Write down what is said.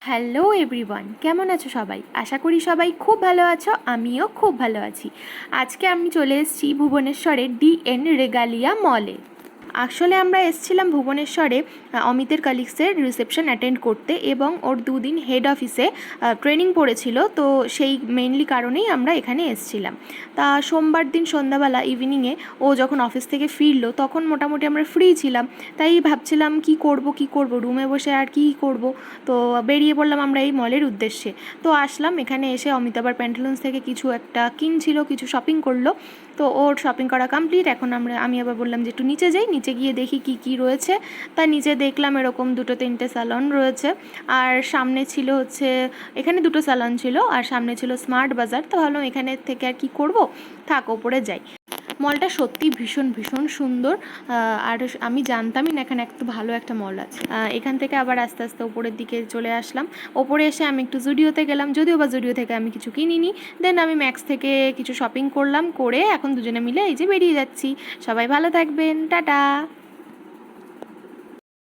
Hello everyone, কেমন আছো সবাই? আশা করি সবাই খুব ভালো আছো, আমিও খুব ভালো আছি। আজকে আমি চলে এসেছি ভুবনেশ্বরের ডিএন রেগালিয়া মলে। আসলে আমরা এসেছিলাম ভুবনেশ্বরে অমিতের কালিক্সের রিসেপশন অ্যাটেন্ড করতে, এবং ওর দুদিন হেড অফিসে ট্রেনিং পড়েছিল, তো সেই মেইনলি কারণেই আমরা এখানে এসেছিলাম। তা সোমবার দিন সন্ধ্যাবেলা ইভিনিংয়ে ও যখন অফিস থেকে ফিরলো তখন মোটামুটি আমরা ফ্রি ছিলাম, তাই ভাবছিলাম কি করব রুমে বসে আর কি করব। তো বেরিয়ে পড়লাম আমরা এই মলের উদ্দেশ্যে। তো আসলাম এখানে এসে অমিত আবার প্যান্টালুন্স থেকে কিছু একটা কিনছিল, কিছু শপিং করলো। তো ওর শপিং করা কমপ্লিট। এখন আমি আবার বললাম যে একটু নিচে যাই, নিচে গিয়ে দেখি কি কি রয়েছে। তা নিচে দেখলাম এরকম 2-3টে স্যালন রয়েছে, আর সামনে ছিল হচ্ছে, এখানে 2টো স্যালন ছিল আর সামনে ছিল স্মার্ট বাজার। তো ভাবলাম এখানে থেকে আর কি করব, থাক ওপরে যাই। মলটা সত্যি ভীষণ ভীষণ সুন্দর, আর আমি জানতামই না এখানে এত ভালো একটা মল আছে। এখান থেকে আবার আস্তে আস্তে ওপরের দিকে চলে আসলাম। ওপরে এসে আমি একটু জুডিওতে গেলাম, যদিও বা জুডিও থেকে আমি কিছু কিনিনি। দেন আমি ম্যাক্স থেকে কিছু শপিং করলাম, করে এখন দুজনে মিলে এই যে বেরিয়ে যাচ্ছি। সবাই ভালো থাকবেন, টাটা।